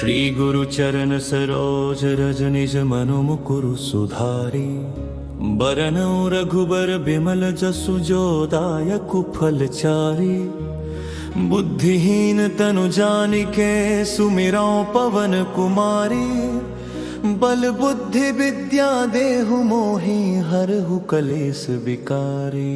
श्री गुरु चरण सरोज रज निज मनु मुकुरु सुधारी। बरनौ रघुबर बिमल जसु जो दायकु फल चारी। बुद्धिहीन तनु जानिके सुमिरौ पवन कुमारी। बल बुद्धि विद्या देहु मोहि हरहु कलेस विकारी।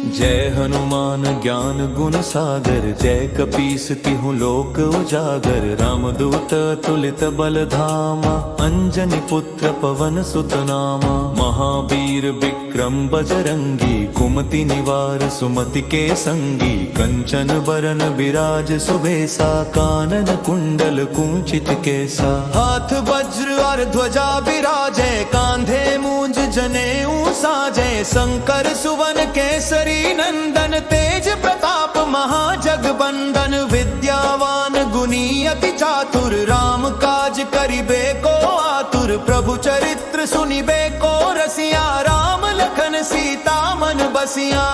जय हनुमान ज्ञान गुण सागर जय कपीस तिहु लोक उजागर। रामदूत तुलित बल धामा अंजनी पुत्र पवन सुत नामा। महावीर विक्रम बजरंगी कुमति निवार सुमति के संगी। कंचन बरन विराज सुबेसा कानन कुंडल कुंचित केसा। हाथ वज्र और ध्वजा विराजे कांधे मूंज जनेऊ साजे। शंकर सुवन केसरी नंदन तेज प्रताप महाजगबंदन। विद्यावान गुणी अति चातुर राम काज करिबे को आतुर। प्रभु चरित्र सुनिबे को रसिया राम लखन सीता मन बसिया।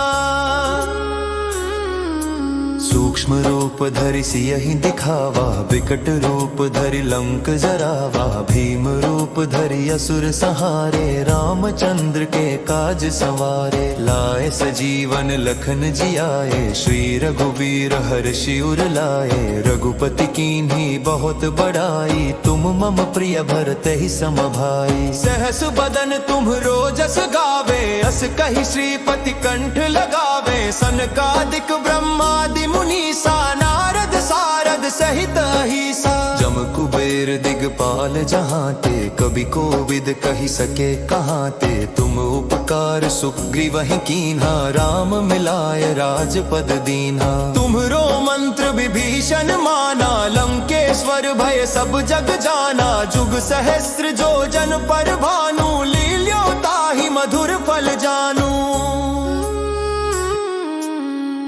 सूक्ष्म रूप धरि सियहि दिखावा विकट रूप धरि लंक जरावा। भीम रूप धरि असुर संहारे रामचंद्र के काज संवारे। लाए सजीवन लखन जियाए श्री रघुवीर हर्षि उर लाए। रघुपति कीन्ही बहुत बड़ाई तुम मम प्रिय भरतहि सम भाई। सहस बदन तुम रोजस गावे अस कहि श्रीपति कंठ लगावे। सनकादिक ब्रह्मादि मुनीसा नारद सारद सहित अहिसा। जम कुबेर दिगपाल जहांते कभी कोविद कहि सके कहांते। तुम उपकार सुग्रीवहि कीन्हा राम मिलाय राजपद दीन्हा। तुम्हरो मंत्र विभीषण माना लंकेश्वर भय सब जग जाना। जुग सहस्त्र जो जन पर भानु लील्यो ताहि मधुर फल जानू।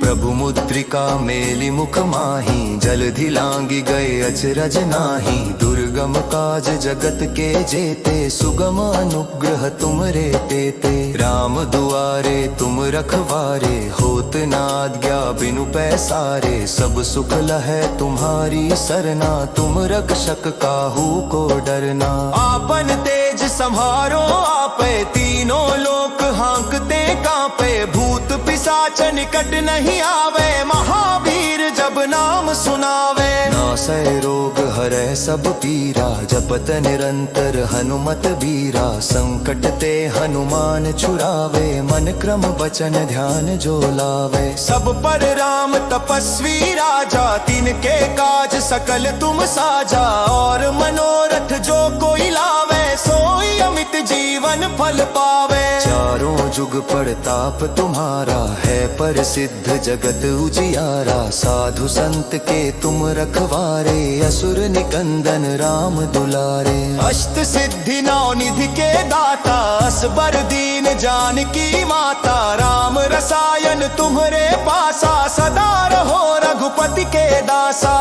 प्रभु मुद्रिका मेलि मुख माही जलधि लांगी गए अचरज नाही। दुर्गम काज जगत के जेते सुगम अनुग्रह तुमरे तेते। राम दुआरे तुम रखवारे होत न आज्ञा बिनु पैसारे। सब सुख लहै तुम्हारी सरना तुम रक्षक काहू को डरना। आपन तेज सम्हारो आपे तीनों लोक हांकते कांपे। भूत पिशाच निकट नहीं आवे महावीर जब नाम सुनावे। नासै रोग हरै सब पीरा जपत निरंतर हनुमत बीरा। संकट ते हनुमान छुड़ावे मन क्रम बचन ध्यान जो लावे। सब पर राम तपस्वी राजा तिनके काज सकल तुम साजा। और मनोरथ जो कोई लावे सोई अमित जीवन फल पावे। चारों जुग प्रताप तुम्हारा है प्रसिद्ध जगत उजियारा। साधु संत के तुम रखवारे असुर निकंदन राम दुलारे। अष्ट सिद्धि नौ निधि के दाता असबर दीन जानकी माता। राम रसायन तुम्हरे पासा सदा रहो रघुपति के दासा।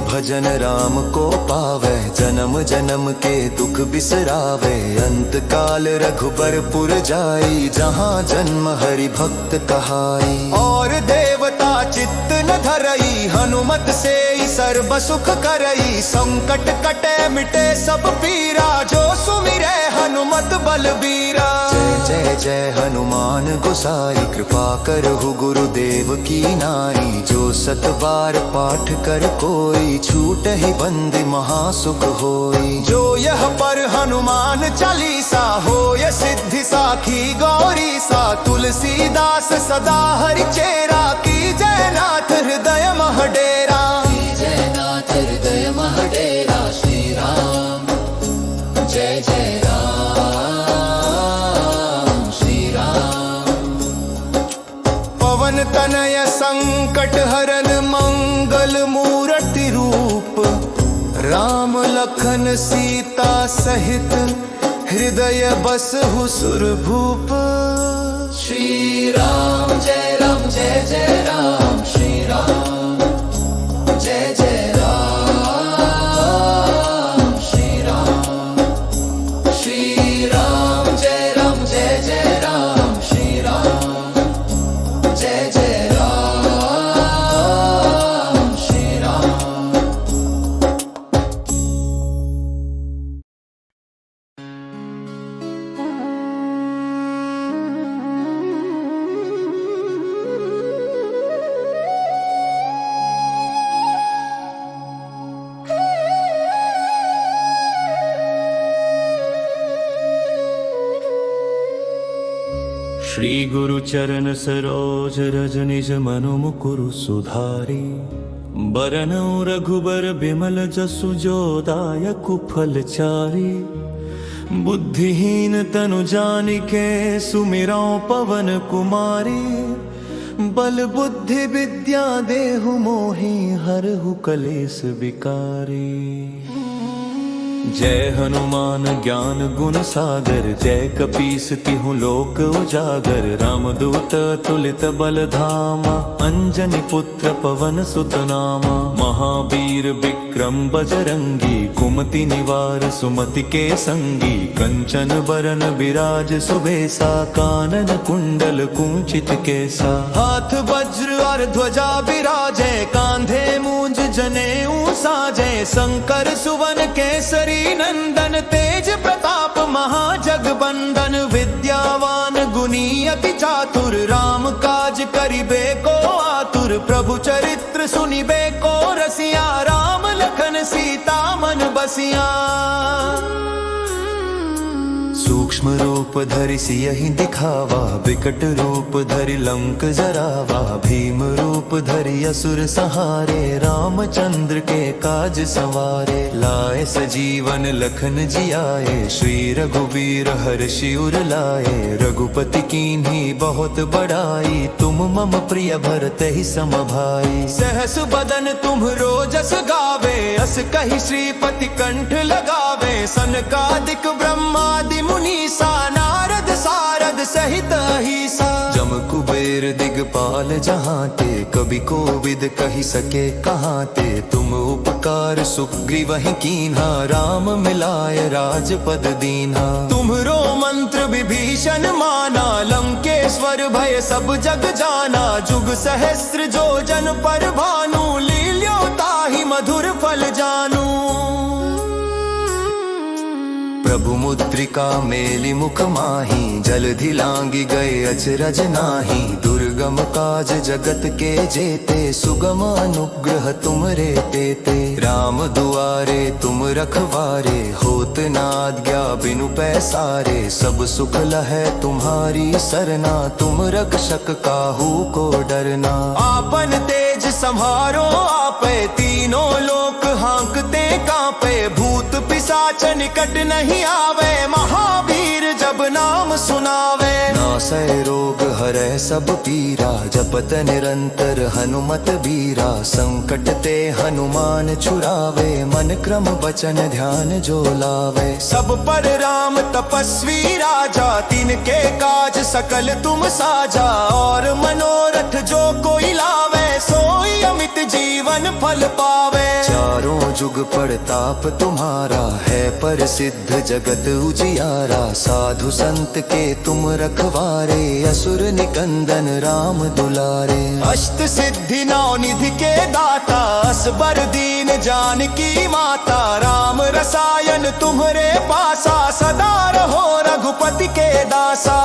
भजन राम को पावे जन्म जन्म के दुख बिसरावे। अंत काल रघुबरपुर जाई जहाँ जन्म हरि भक्त कहाई। और देवता चित्त न धरई हनुमत से सर्व सुख करई। संकट कटे मिटे सब पीरा जो सुमिरै हनुमत बलबीरा। जय जय जय हनुमान गोसाई कृपा करहु गुरुदेव की नाई। जो सत बार पाठ कर कोई छूटहि बंदी महासुख होई। जो यह पर हनुमान चालीसा होय सिद्धि साखी गौरी सा। तुलसीदास सदा हरि चेरा की जय नाथ हृदय मह डेरा। की जय नाथ हृदय मह डेरा। श्री राम जय जय राम श्री राम। पवन तनय संकट हरन मंगल मूरति रूप। राम लखन सीता सहित हृदय बसहु सुरभूप। श्री राम जय राम श्री राम जय जय राम श्री राम। श्री राम जय राम श्री राम जय जय राम श्री गुरु चरण सरोज रज निज मनु मुकुरु सुधारी। बरनौ रघुबर बिमल जसु जो दायकु फल चारी। बुद्धिहीन तनु जानिके सुमिरौ पवन कुमारी। बल बुद्धि विद्या देहु मोहि हरहु कलेस विकारी। जय हनुमान ज्ञान गुण सागर जय कपीस तिहु लोक उजागर। रामदूत तुलित बल धामा अंजनी पुत्र पवन सुत नामा। महावीर विक्रम बजरंगी कुमति निवार सुमति के संगी। कंचन बरन विराज सुबेसा कानन कुंडल कुंचित केसा। हाथ वज्र और ध्वजा विराजे कांधे मूंज जनेऊ साजे। शंकर सुवन केसरी नंदन तेज प्रताप महाजगबंदन। विद्यावान गुणी अति चातुर राम काज करिबे को आतुर। प्रभु चरित्र सुनिबे को रसिया राम लखन सीता मन बसिया। सूक्ष्म रूप धरि सियहि दिखावा विकट रूप धरि लंक जरावा। भीम रूप धरि असुर सहारे रामचंद्र के काज सवारे। लाए सजीवन लखन जियाए श्री रघुवीर हर्षि उर लाए। रघुपति कीन्ही बहुत बड़ाई तुम मम प्रिय भरतहि सम भाई। सहस बदन तुम रोजस गावे अस कहि श्रीपति कंठ लगावे। सनकादिक ब्रह्मादि मुनीसा नारद सारद सहित अहिसा। जम कुबेर दिगपाल जहांते कभी कोविद कहि सके कहाते। तुम उपकार सुग्रीवहि कीन्हा राम मिलाय राजपद दीन्हा। तुम्हरो मंत्र विभीषण माना लंकेश्वर भय सब जग जाना। जुग सहस्त्र जो जन पर भानु लील्यो ताहि मधुर फल जानू। प्रभु मुद्रिका मेलि मुख माहि जलधि लांघि गए अचरज नाहि। दुर्गम काज जगत के जेते सुगम अनुग्रह तुमरे तेते। राम दुआरे तुम रखवारे होत न आज्ञा बिनु पैसारे। सब सुख लहै तुम्हारी सरना तुम रक्षक काहू को डरना। आपन तेज सम्हारो आपे तीनों लोक हांकते कांपे। भूत पिशाच निकट नहीं आवे महावीर जब नाम सुनावे। नासै रोग हरै सब पीरा जपत निरंतर हनुमत बीरा। संकट ते हनुमान छुड़ावे मन क्रम बचन ध्यान जो लावे। सब पर राम तपस्वी राजा तिनके काज सकल तुम साजा। और मनोरथ जो कोई लावे सोई अमित जीवन फल पावे। चारों जुग प्रताप तुम्हारा है प्रसिद्ध जगत उजियारा। साधु संत के तुम रखवारे असुर निकंदन राम दुलारे। अष्ट सिद्धि नौ निधि के दाता असबर दीन जानकी माता। राम रसायन तुम्हरे पासा सदा रहो रघुपति के दासा।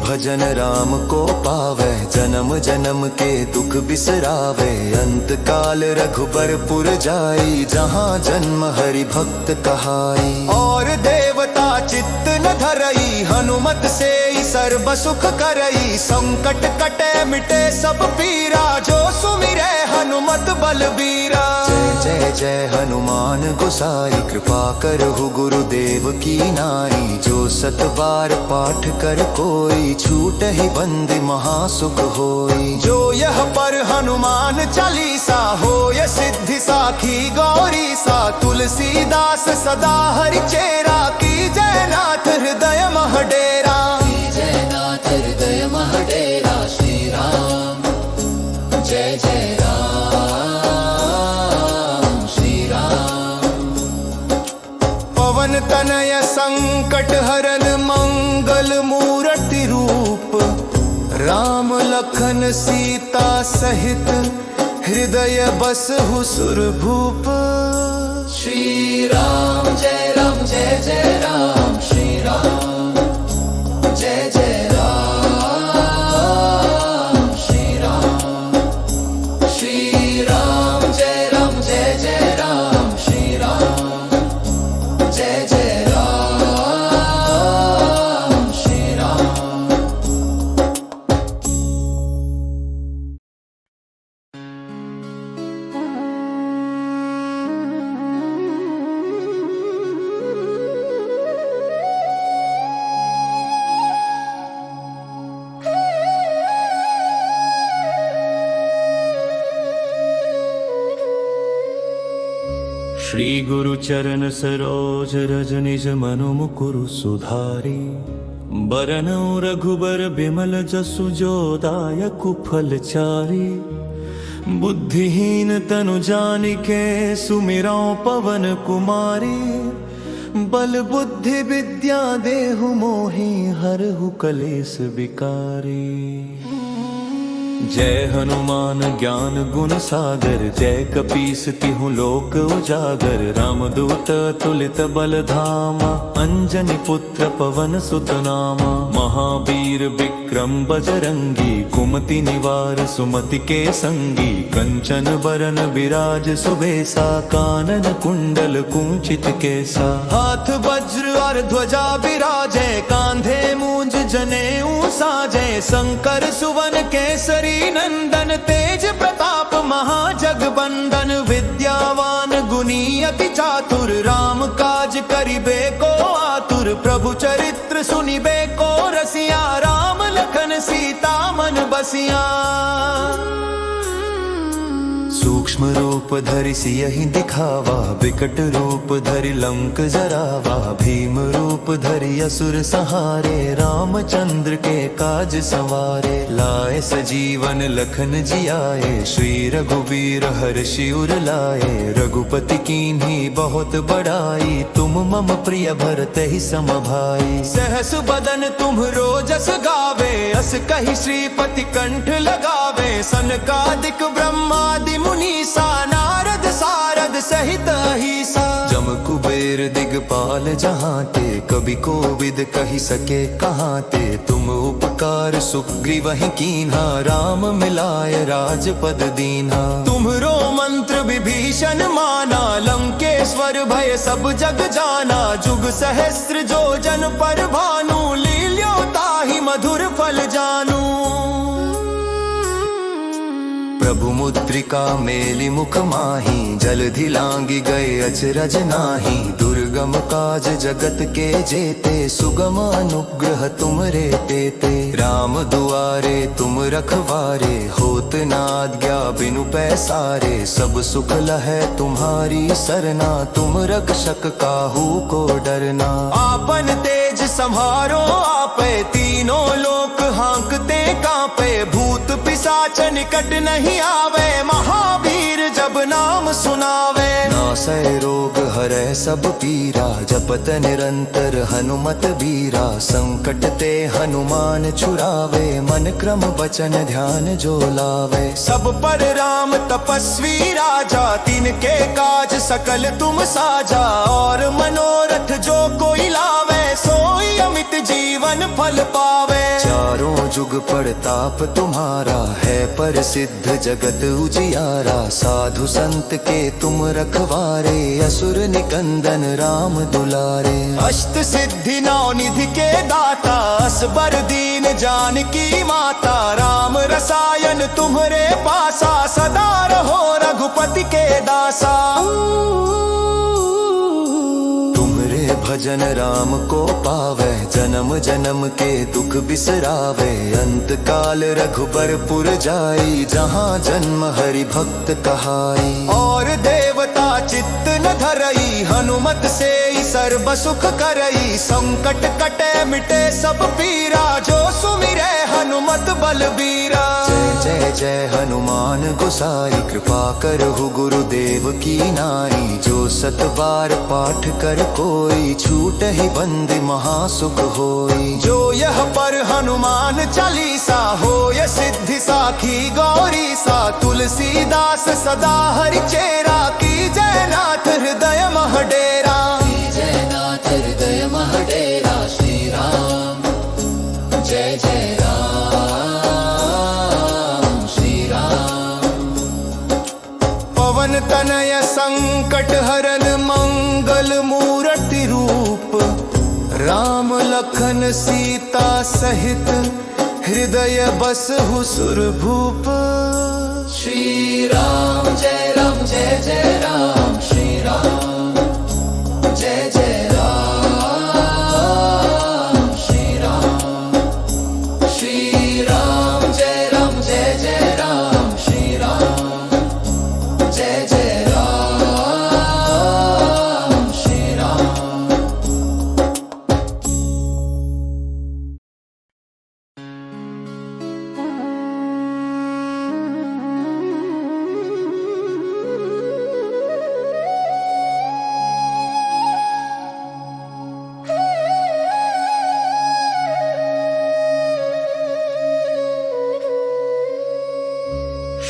भजन राम को पावे जन्म जन्म के दुख बिसरावे। अंत काल रघुबरपुर जाई जहाँ जन्म हरि भक्त कहाई। और देवता चित्त न धरई हनुमत से सर्व सुख करई। संकट कटे मिटे सब पीरा जो सुमिरै हनुमत बलबीरा। जय जय जय हनुमान गोसाई कृपा करहु गुरुदेव की नाई। जो सत बार पाठ कर कोई छूटहि बंदी महासुख होई। जो यह पर हनुमान चालीसा होय सिद्धि साखी गौरी सा। तुलसीदास सदा हरि चेरा की जय नाथ हृदय मह डेरा। की जय नाथ हृदय मह डेरा। श्री राम जय जय राम श्री राम। पवन तनय संकट हरन मंगल मूरति रूप। राम लखन सीता सहित हृदय बसहु सुरभूप। श्री राम जय राम श्री राम जय जय राम श्री राम। श्री राम जय राम श्री राम जय जय राम श्री गुरु चरण सरोज रज निज मनु मुकुरु सुधारी। बरनौ रघुबर बिमल जसु जो दायकु फल चारी। बुद्धिहीन तनु जानिके सुमिरौ पवन कुमारी। बल बुद्धि विद्या देहु मोहि हरहु कलेस विकारी। जय हनुमान ज्ञान गुण सागर जय कपीस तिहु लोक उजागर। रामदूत तुलित बल धामा अंजनी पुत्र पवन सुत नामा। महावीर विक्रम बजरंगी कुमति निवार सुमति के संगी। कंचन बरन विराज सुबेसा कानन कुंडल कुंचित केसा। हाथ वज्र और ध्वजा विराजे कांधे मूंज जनेऊ साजे। शंकर सुवन केसरी नंदन तेज प्रताप महाजगबंदन। विद्यावान गुणी अति चातुर राम काज करिबे को आतुर। प्रभु चरित्र सुनिबे को रसिया राम लखन सीता मन बसिया। सूक्ष्म रूप धरि सियहि दिखावा विकट रूप धरि लंक जरावा। भीम रूप धरि असुर संहारे रामचंद्र के काज संवारे। लाए सजीवन लखन जियाए श्री रघुवीर हर्षि उर लाए। रघुपति कीन्ही बहुत बड़ाई तुम मम प्रिय भरतहि सम भाई। सहस बदन तुम रोजस गावे अस कहि श्रीपति कंठ लगावे। सनकादिक ब्रह्मादि मुनीसा नारद सारद सहित अहिसा। जम कुबेर दिगपाल जहांते कभी कोविद कहि सके कहांते। तुम उपकार सुग्रीवहि कीन्हा राम मिलाय राजपद दीन्हा। तुम्हरो मंत्र विभीषण माना लंकेश्वर भय सब जग जाना। जुग सहस्त्र जो जन पर भानु लील्यो ताहि मधुर फल जानू। प्रभु मुद्रिका मेलि मुख माहि जलधि लांघि गए अचरज नाहि। दुर्गम काज जगत के जेते सुगम अनुग्रह तुमरे तेते। राम दुआरे तुम रखवारे होत न आज्ञा बिनु पैसारे। सब सुख लहै तुम्हारी सरना तुम रक्षक काहू को डरना। आपन तेज सम्हारो आपे तीनों लोक हांकते कांपे। भूत पिशाच निकट नहीं आवे महावीर जब नाम सुनावे। नासै रोग हरै सब पीरा जपत निरंतर हनुमत बीरा। संकट ते हनुमान छुड़ावे मन क्रम बचन ध्यान जो लावे। सब पर राम तपस्वी राजा तिनके काज सकल तुम साजा। और मनोरथ जो कोई लावे सोई अमित जीवन फल पावे। चारों जुग प्रताप तुम्हारा है प्रसिद्ध जगत उजियारा। साधु संत के तुम रखवारे असुर निकंदन राम दुलारे। अष्ट सिद्धि नौ निधि के दाता असबर दीन जानकी माता। राम रसायन तुम्हरे पासा सदा रहो रघुपति के दासा। भजन राम को पावे जन्म जन्म के दुख बिसरावे। अंत काल रघुबरपुर जाई जहाँ जन्म हरि भक्त कहाई। और देवता चित्त न धरई हनुमत से सर्व सुख करई। संकट कटे मिटे सब पीरा जो सुमिरै हनुमत बलबीरा। जय जय जय हनुमान गोसाई कृपा करहु गुरुदेव की नाई। जो सत बार पाठ कर कोई छूटहि बंदी महासुख होई। जो यह पर हनुमान चालीसा होय सिद्धि साखी गौरी सा। तुलसीदास सदा हरि चेरा की जय नाथ हृदय मह डेरा। की जय नाथ हृदय मह डेरा। श्री राम जय जय राम श्री राम। पवन तनय संकट हरन मंगल मूरति रूप। राम लखन सीता सहित हृदय बसहु सुरभूप। श्री राम जय राम श्री राम जय जय राम श्री राम। श्री राम जय राम श्री राम जय जय राम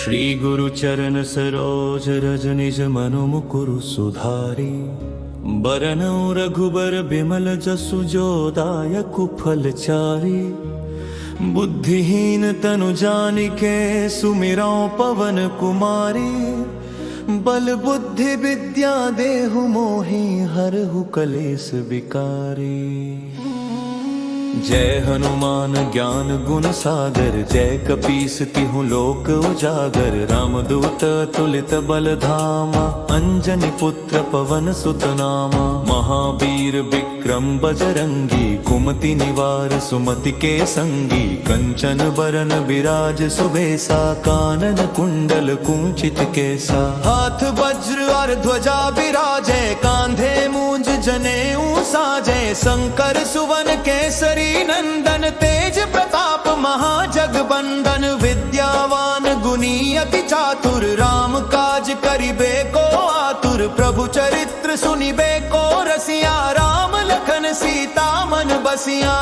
श्री गुरु चरण सरोज रज निज मनु मुकुरु सुधारी। बरनउँ रघुबर बिमल जसु जो दायकु फल चारी। बुद्धिहीन तनु जानिके सुमिरौं पवन कुमारी। बल बुद्धि विद्या देहु मोहि हरहु कलेस विकारी। जय हनुमान ज्ञान गुण सागर जय कपीस तिहु लोक उजागर। रामदूत तुलित बल धामा अंजनी पुत्र पवन सुत नामा। महावीर विक्रम बजरंगी कुमति निवार सुमति के संगी। कंचन बरन बिराज सुबेसा कानन कुंडल कुंचित केसा। हाथ वज्र और ध्वजा बिराजे कांधे मूंज जनेऊ साजे। शंकर सुवन केसरी नंदन तेज प्रताप महाजगबंदन। विद्यावान गुणी अति चातुर राम काज करिबे को आतुर। प्रभु चरित्र सुनिबे को रसिया राम लखन सीता मन बसिया।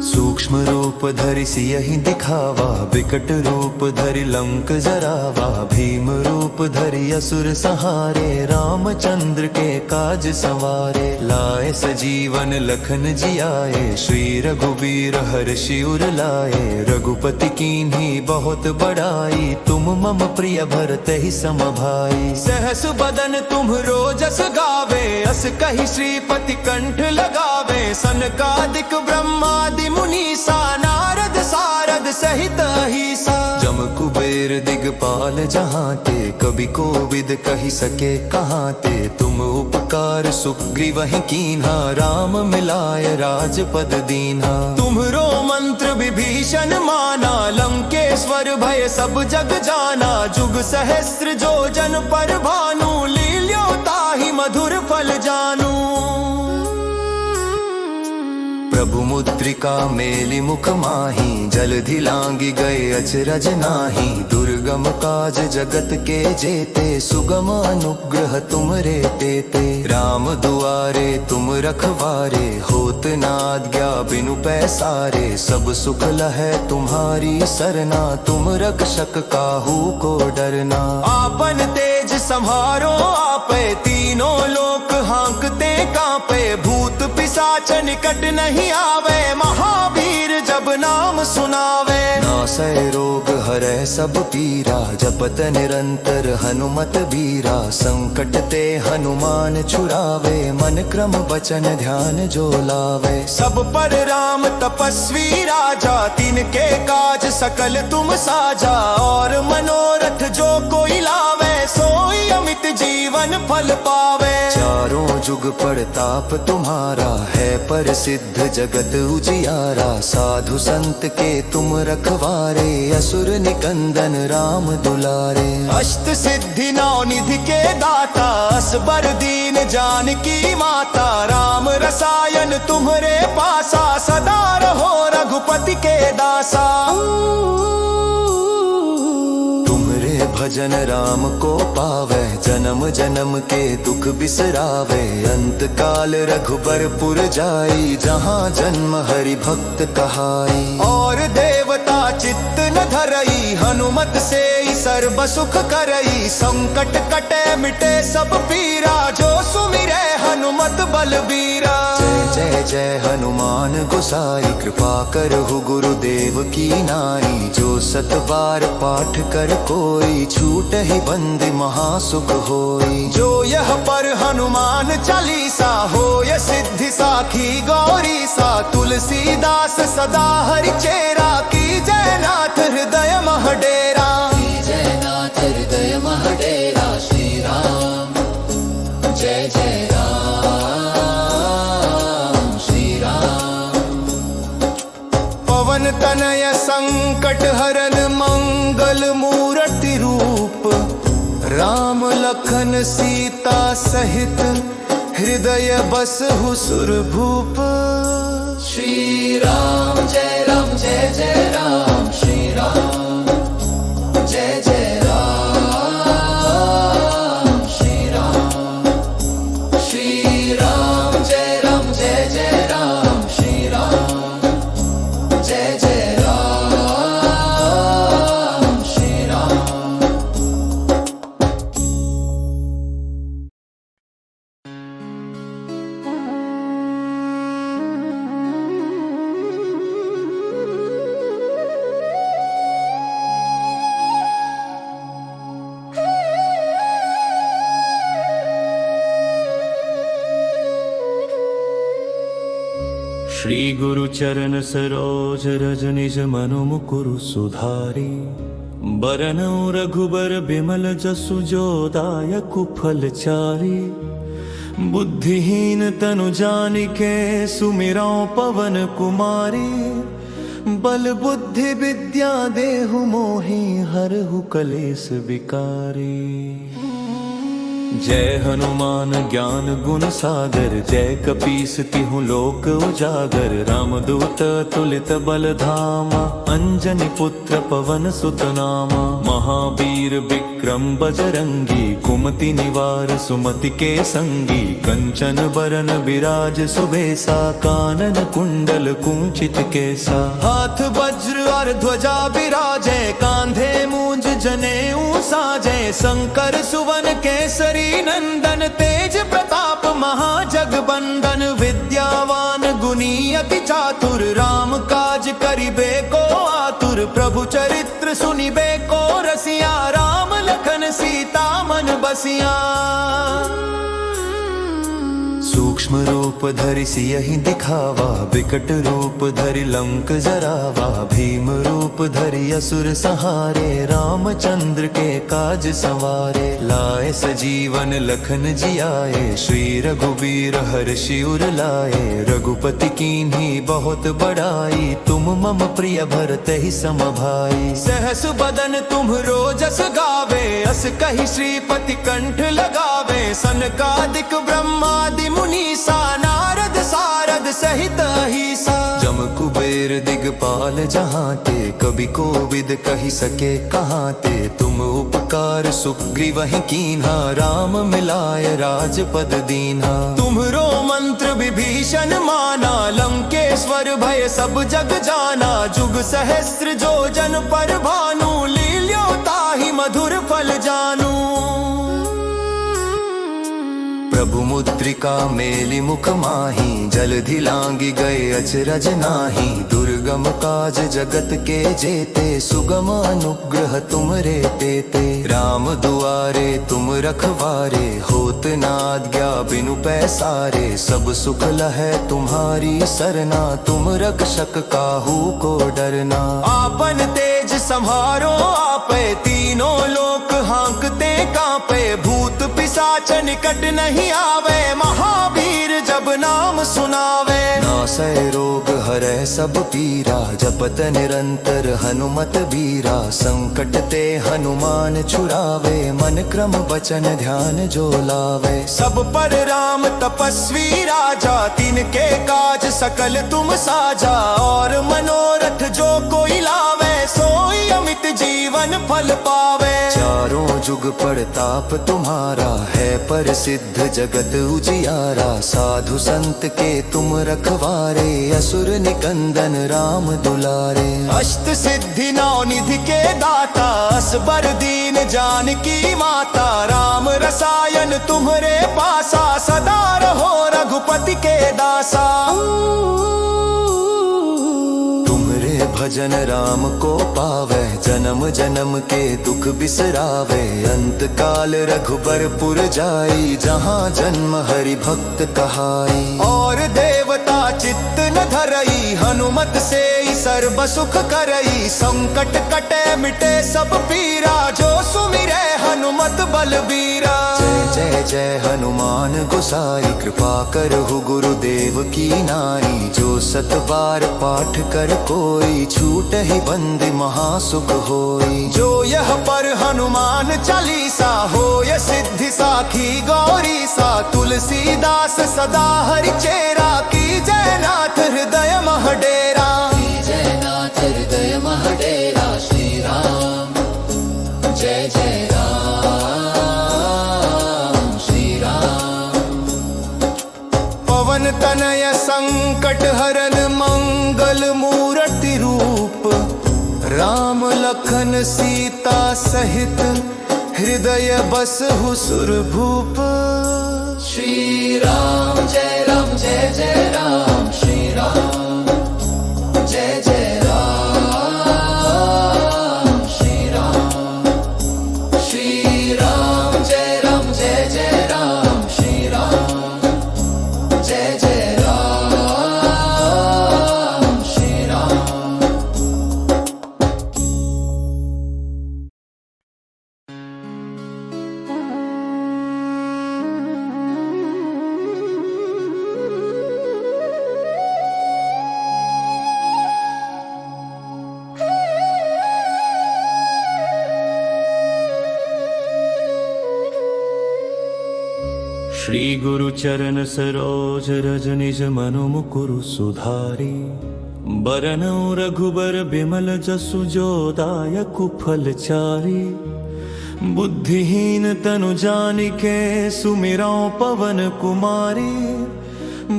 सूक्ष्म रूप धरि सियहि दिखावा विकट रूप धरि लंक जरावा। भीम रूप धरि असुर सहारे रामचंद्र के काज संवारे। लाए सजीवन लखन जियाए श्री रघुबीर हर्षि उर लाए। रघुपति कीन्ही बहुत बड़ाई तुम मम प्रिय भरतहि सम भाई। सहस बदन तुम्हरो जस गावे अस कहि श्रीपति कंठ लगावे। सनकादिक ब्रह्मादि मुनीसा नारद सारद सहित अहिसा। जम कुबेर दिगपाल जहांते कवि कोविद कहि सके कहांते। तुम उपकार सुग्रीवहि कीन्हा राम मिलाय राजपद दीन्हा। तुम्हरो मंत्र विभीषण माना लंकेश्वर भय सब जग जाना। जुग सहस्त्र जो जन पर भानु लील्यो ताहि मधुर फल जानू। प्रभु मुद्रिका मेलि मुख माहि जलधि लांघि गए अचरज नाहि। दुर्गम काज जगत के जेते सुगम अनुग्रह तुमरे तेते। राम दुआरे तुम रखवारे होत न आज्ञा बिनु पैसारे। सब सुख लहै तुम्हारी सरना तुम रक्षक काहू को डरना। आपन तेज संहारो आपे तीनों लोक हांकते कांपे। भूत पिशाच निकट नहीं आवे महावीर जब नाम सुनावे। नासै रोग हरै सब पीरा जपत निरंतर हनुमत बीरा। संकट ते हनुमान छुड़ावे मन क्रम वचन ध्यान जो लावे। सब पर राम तपस्वी राजा तिनके काज सकल तुम साजा। और मनोरथ जो कोई लावे सोई अमित जीवन फल पावे। चारों जुग प्रताप तुम्हारा है प्रसिद्ध जगत उजियारा। साधु संत के तुम रखवारे असुर निकंदन राम दुलारे। अष्ट सिद्धि नौ निधि के दाता असबर दीन जानकी माता। राम रसायन तुम्हरे पासा सदा रहो रघुपति के दासा। भजन राम को पावे जन्म जन्म के दुख बिसरावे। अंत काल रघुबर पुर जाई जहाँ जन्म हरि भक्त कहाई। और देवता चित्त न धरई हनुमत से सर्व सुख करई। संकट कटे मिटे सब पीरा जो सुमिरै हनुमत बलबीरा। जय जय जय हनुमान गोसाई कृपा करहु गुरुदेव की नाई। जो सत बार पाठ कर कोई छूटहि बंदी महासुख होई। जो यह पर हनुमान चालीसा होय सिद्धि साखी गौरी सा। तुलसीदास सदा हरि चेरा की जय नाथ हृदय मह डेरा। की जय नाथ हृदय मह डेरा। श्री राम जय जय राम श्री राम। पवन तनय संकट हरन मंगल मूर्ति रूप। राम लखन सीता सहित हृदय बसहु सुरभूप। श्री राम जय राम श्री राम जय जय राम श्री राम। श्री राम जय राम श्री राम जय जय राम श्री गुरु चरण सरोज रज निज मनु मुकुरु सुधारी। बरनउँ रघुबर बिमल जसु जो दायकु फल चारी। बुद्धिहीन तनु जानिके सुमिरौं पवन कुमारी। बल बुद्धि विद्या देहु मोहि हरहु कलेस विकारी। जय हनुमान ज्ञान गुण सागर जय कपीस तिहु लोक उजागर। रामदूत तुलित बल धामा अंजनी पुत्र पवन सुत नामा। महावीर विक्रम बजरंगी कुमति निवार सुमति के संगी। कंचन बरन बिराज सुबेसा कानन कुंडल कुंचित केसा। हाथ वज्र और ध्वजा बिराजे कांधे मूंज जनेऊ साजे। शंकर सुवन केसरी नंदन तेज प्रताप महाजगबंदन। विद्यावान गुणी अति चातुर राम काज करिबे को आतुर। प्रभु चरित्र सुनिबे को रसिया राम लखन सीता मन बसिया। सूक्ष्म रूप धरि सियहि दिखावा विकट रूप धरि लंक जरावा। भीम रूप धरि असुर सहारे रामचंद्र के काज संवारे। लाए सजीवन लखन जियाए श्री रघुबीर हर्षि उर लाए। रघुपति कीन्ही बहुत बड़ाई तुम मम प्रिय भरतहि सम भाई। सहस बदन तुम्हरो जस गावे अस कहि श्रीपति कंठ लगावे। सनकादिक ब्रह्मादि मुनीसा नारद सारद सहित अहिसा। जम कुबेर दिगपाल जहांते कवि कोविद कहि सके कहांते। तुम उपकार सुग्रीवहि कीन्हा राम मिलाय राजपद दीन्हा। तुम्हरो मंत्र विभीषण माना लंकेश्वर भय सब जग जाना। जुग सहस्त्र जो जन पर भानु लील्यो ताहि मधुर फल जानू। प्रभु मुद्रिका मेलि मुख माहि जलधि लांघि गए अचरज नाहि। दुर्गम काज जगत के जेते सुगम अनुग्रह तुमरे तेते। राम दुआरे तुम रखवारे होत न आज्ञा बिनु पैसारे। सब सुख लहै तुम्हारी सरना तुम रक्षक काहू को डरना। आपन तेज सम्हारो आपे तीनों लोक हांकते कांपे। भूत पिशाच निकट नहीं आवे महावीर जब नाम सुनावे। नासै रोग हरै सब पीरा जपत निरंतर हनुमत बीरा। संकट ते हनुमान छुड़ावे मन क्रम वचन ध्यान जो लावे। सब पर राम तपस्वी राजा तिनके काज सकल तुम साजा। और मनोरथ जो कोई लावे सोई अमित जीवन फल पावे। चारों जुग प्रताप तुम्हारा है प्रसिद्ध जगत उजियारा। साधु संत के तुम रखवारे असुर निकंदन राम दुलारे। अष्ट सिद्धि नौ निधि के दाता असबर दीन जानकी माता। राम रसायन तुम्हरे पासा सदा रहो रघुपति के दासा। भजन राम को पावे जन्म जन्म के दुख बिसरावे। अंत काल रघुबरपुर जाई जहाँ जन्म हरि भक्त कहाई। और देवता चित्त न धरई हनुमत से सर्व सुख करई। संकट कटे मिटे सब पीरा जो सुमिरै हनुमत बलबीरा। जय जय जय हनुमान गोसाई कृपा करहु गुरुदेव की नाई। जो सत बार पाठ कर कोई छूटहि बंदी महासुख होई। जो यह पर हनुमान चालीसा होय सिद्धि साखी गौरी सा। तुलसीदास सदा हरि चेरा की जय नाथ हृदय मह डेरा। की जय नाथ हृदय मह डेरा। श्री राम जय जय राम श्री राम। पवन तनय संकट हरन मंगल मूर्ति रूप। राम लखन सीता सहित हृदय बसहु सुरभूप। श्री राम जय राम श्री राम जय जय राम श्री राम। श्री राम जय राम श्री राम जय जय राम श्री गुरु चरण सरोज रज निज मनु मुकुरु सुधारी। बरनौ रघुबर बिमल जसु जो दायकु फल चारी। बुद्धिहीन तनु जानिके सुमिरौ पवन कुमारी।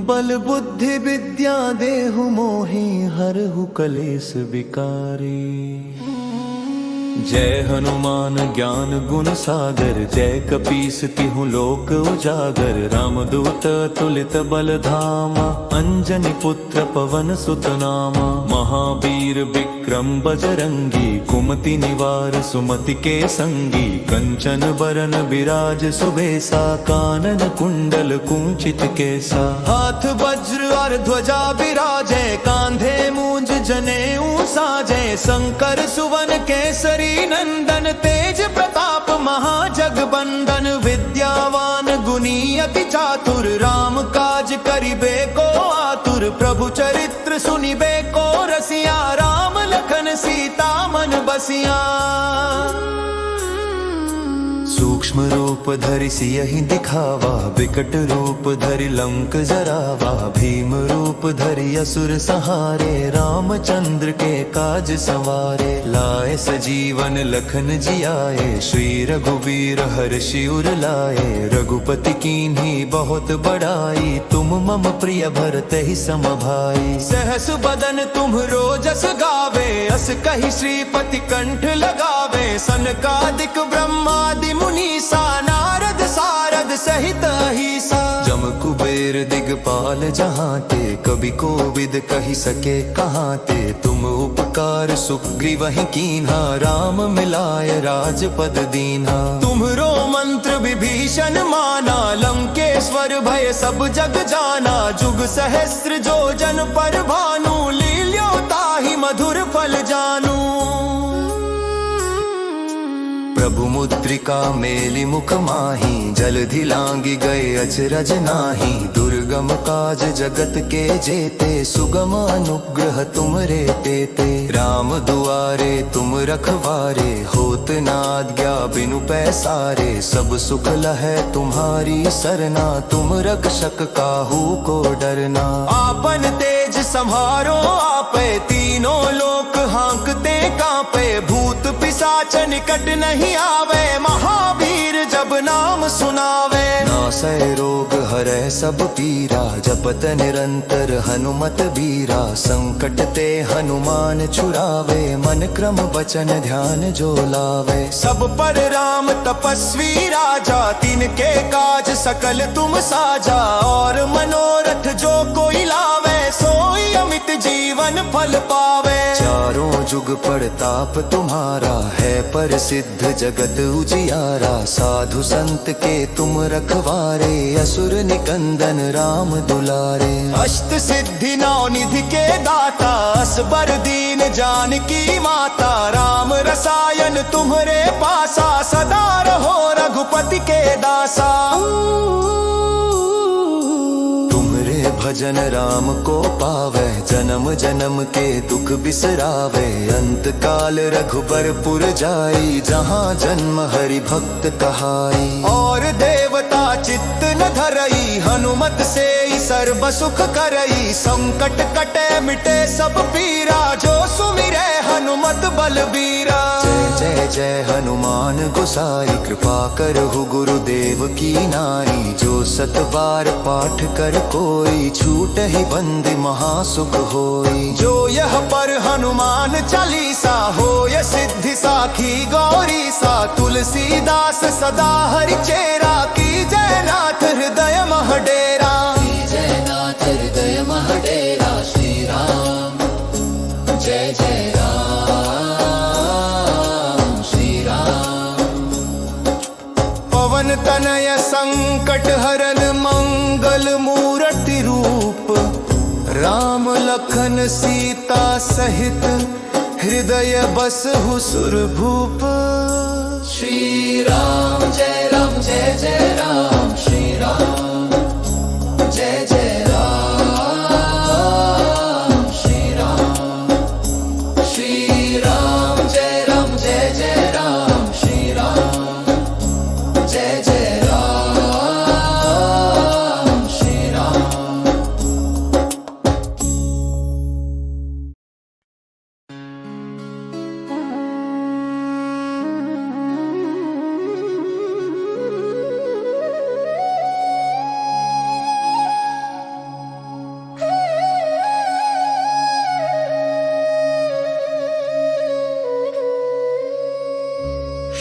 बल बुद्धि विद्या देहु मोहि हरहु कलेस विकारी। जय हनुमान ज्ञान गुण सागर जय कपीस तिहु लोक उजागर। रामदूत तुलित बल धामा अंजनी पुत्र पवन सुत नामा। महावीर विक्रम बजरंगी कुमति निवार सुमति के संगी। कंचन बरन विराज सुबेसा कानन कुंडल कुंचित केसा। हाथ वज्र और ध्वजा विराजे कांधे मूंज जनेऊ साजे। शंकर सुवन केसरी नंदन तेज प्रताप महाजगबंदन। विद्यावान गुणी अति चातुर राम काज करिबे को आतुर। प्रभु चरित्र सुनिबे को रसिया राम लखन सीता मन बसिया। सूक्ष्म रूप धरि सियहि दिखावा विकट रूप धरि लंक जरावा। भीम रूप धरि असुर सहारे रामचंद्र के काज सवारे। लाए सजीवन लखन जियाए श्री रघुवीर हर्षि उर लाए। रघुपति कीन्ही बहुत बड़ाई तुम मम प्रिय भरत ही सम भाई। सहस बदन तुम रोजस गावे अस कहि श्रीपति कंठ लगावे। सनकादिक ब्रह्मादि मुनीसा नारद सारद सहित अहिसा। जम कुबेर दिगपाल जहांते कभी कोविद कहि सके कहांते। तुम उपकार सुग्रीवहि कीन्हा राम मिलाय राजपद दीन्हा। तुम्हरो मंत्र विभीषण माना लंकेश्वर भय सब जग जाना। जुग सहस्त्र जो जन पर भानु लील्यो ताहि मधुर फल जानू। प्रभु मुद्रिका मेलि मुख माहि जलधि लांघि गए अचरज नाहि। दुर्गम काज जगत के जेते सुगम अनुग्रह तुमरे तेते। राम दुआरे तुम रखवारे होत न आज्ञा बिनु पैसारे। सब सुख लहै तुम्हारी सरना तुम रक्षक काहू को डरना। आपन तेज सम्हारो आपे तीनों लोक हांकते कांपे। भूत पिशाच निकट नहीं आवे महावीर जब नाम सुनावे। नासै रोग हरै सब पीरा जपत निरंतर हनुमत बीरा। संकट ते हनुमान छुड़ावे मन क्रम वचन ध्यान जो लावे। सब पर राम तपस्वी राजा तिनके काज सकल तुम साजा। और मनोरथ जो कोई लावे सोई अमित जीवन फल पावे। चारों जुग प्रताप तुम्हारा है प्रसिद्ध जगत उजियारा। साधु संत के तुम रखवारे असुर निकंदन राम दुलारे। अष्ट सिद्धि नौ निधि के दाता असबर दीन जानकी माता। राम रसायन तुम्हरे पासा सदा रहो रघुपति के दासा। भजन राम को पावे जन्म जन्म के दुख बिसरावे। अंत काल रघुबर पुर जाई जहाँ जन्म हरि भक्त कहाई। और देवता चित्त न धरई हनुमत से सर्व सुख करई। संकट कटे मिटे सब पीरा जो सुमिरै हनुमत बलबीरा। जय जय जय हनुमान गोसाई कृपा करहु गुरुदेव की नाई। जो सत बार पाठ कर कोई छूटहि बंदी महासुख होई। जो यह पर हनुमान चालीसा होय सिद्धि साखी गौरी सा। तुलसीदास सदा हरि चेरा की जय नाथ हृदय मह डेरा। की जय नाथ हृदय मह डेरा। श्री राम जय जय राम श्री राम। पवन तनय संकट हरन मंगल मूर्ति रूप। राम लखन सीता सहित हृदय बसहु सुरभूप। श्री राम जय राम श्री राम जय जय राम श्री राम। श्री राम जय राम श्री राम जय जय राम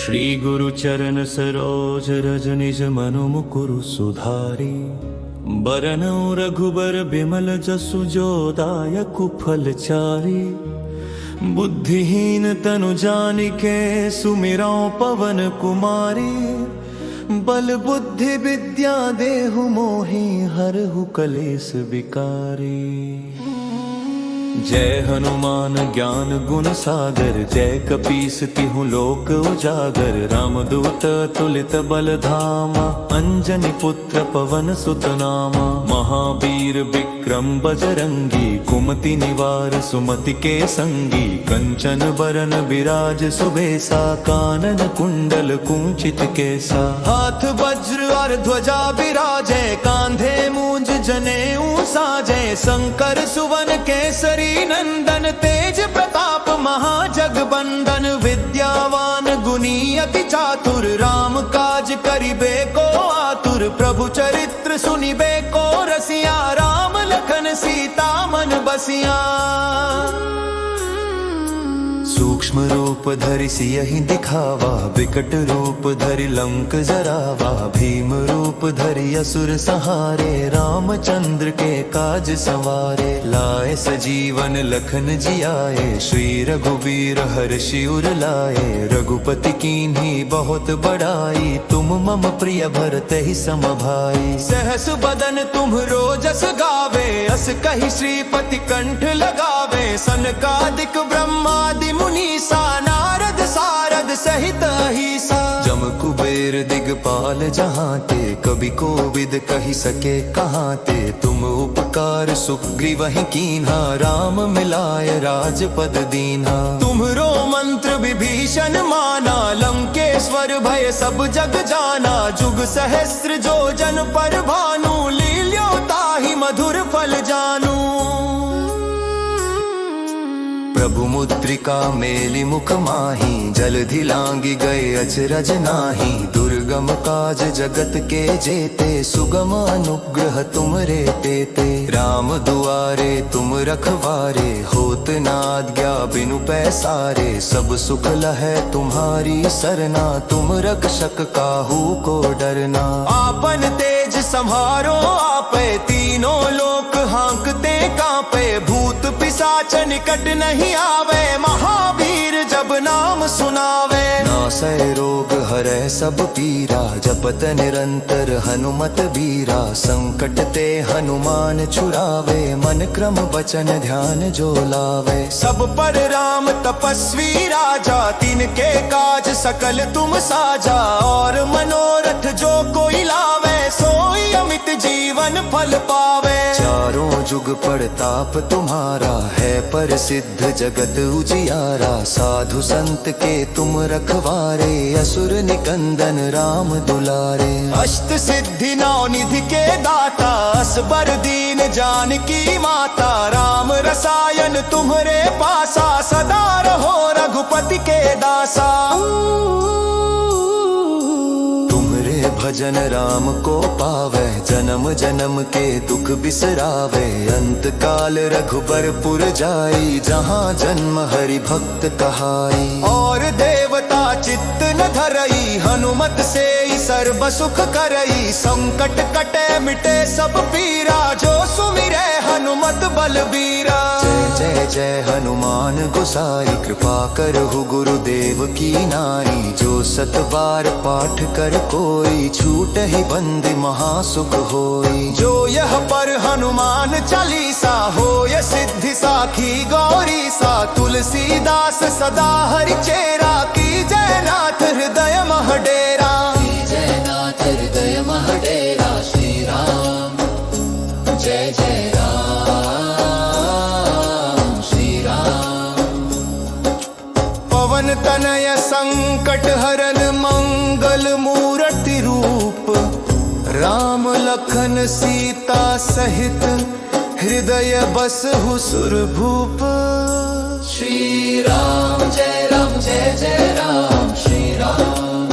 श्री गुरु चरण सरोज रज निज मनु मुकुरु सुधारी। बरनौ रघुबर बिमल जसु जो दायकु फल चारी। बुद्धिहीन तनु जानिके सुमिरौ पवन कुमारी। बल बुद्धि विद्या देहु मोहि हरहु कलेस विकारी। जय हनुमान ज्ञान गुण सागर जय कपीस तिहु लोक उजागर। रामदूत तुलित बल धामा अंजनी पुत्र पवन सुत नामा। महावीर विक्रम बजरंगी कुमति निवार सुमति के संगी। कंचन बरन विराज सुबेसा कानन कुंडल कुंचित केसा। हाथ वज्र और ध्वजा विराजे कांधे मूंज जनेऊ साजे। शंकर सुवन केसरी नंदन तेज प्रताप महाजगबंदन। विद्यावान गुणी अति चातुर राम काज करिबे को आतुर। प्रभु चरित्र सुनिबे को रसिया राम लखन सीता मन बसिया। सूक्ष्म रूप धरि सियहि दिखावा विकट रूप धरि लंक जरावा। भीम रूप धरि असुर सहारे रामचंद्र के काज संवारे। लाए सजीवन लखन जियाए श्री रघुवीर हर्षि उर लाए। रघुपति कीन्ही बहुत बड़ाई तुम मम प्रिय भरत ही सम भाई। सहस बदन तुम रोजस गावे अस कहि श्रीपति कंठ लगावे। सनकादिक ब्रह्मादि मुनीसा नारद सारद सहित अहिसा। जम कुबेर दिगपाल जहांते कवि कोविद कहि सके कहांते। तुम उपकार सुग्रीवहि कीन्हा राम मिलाय राजपद दीन्हा। तुम्हरो मंत्र विभीषण माना लंकेश्वर भय सब जग जाना। जुग सहस्त्र जो जन पर भानु लील्यो ताहि मधुर फल जानू। प्रभु मुद्रिका मेलि मुख माहि जलधि लांघि गए अचरज नाहि। दुर्गम काज जगत के जेते सुगम अनुग्रह तुमरे तेते। राम दुआरे तुम रखवारे होत न आज्ञा बिनु पैसारे। सब सुख लहै तुम्हारी सरना तुम रक्षक काहू को डरना। आपन तेज सम्हारो आपे तीनों लोक हांकते कांपे। भूत पिशाच निकट नहीं आवे महावीर जब नाम सुनावे। नासै रोग हरै सब पीरा जपत निरंतर हनुमत बीरा। संकट ते हनुमान छुड़ावे मन क्रम वचन ध्यान जो लावे। सब पर राम तपस्वी राजा तिनके काज सकल तुम साजा। और मनोरथ जो कोई लावे सोई अमित जीवन फल पावे। चारों जुग प्रताप तुम्हारा है प्रसिद्ध जगत उजियारा। साधु संत के तुम रखवारे असुर निकंदन राम दुलारे। अष्ट सिद्धि नौ निधि के दाता असबर दीन जानकी माता। राम रसायन तुम्हरे पासा सदा रहो रघुपति के दासा। भजन राम को पावे जन्म जन्म के दुख बिसरावे। अंत काल रघुबर पुर जाई जहाँ जन्म हरि भक्त कहाई। और देवता चित्त न धरई हनुमत से सर्व सुख करई। संकट कटे मिटे सब पीरा जो सुमिरै हनुमत बलबीरा। जय जय जय हनुमान गोसाई कृपा करहु गुरुदेव की नाई। जो सत बार पाठ कर कोई छूटहि बंदी महासुख होई। जो यह पर हनुमान चालीसा होय सिद्धि साखी गौरी सा। तुलसीदास सदा हरि चेरा की जय नाथ हृदय मह डेरा। की जय नाथ हृदय मह डेरा। श्री राम जय जय राम श्री राम। पवन तनय संकट हरन मंगल मूर्ति रूप। राम लखन सीता सहित हृदय बसहु सुरभूप। श्री राम जय जय राम श्री राम।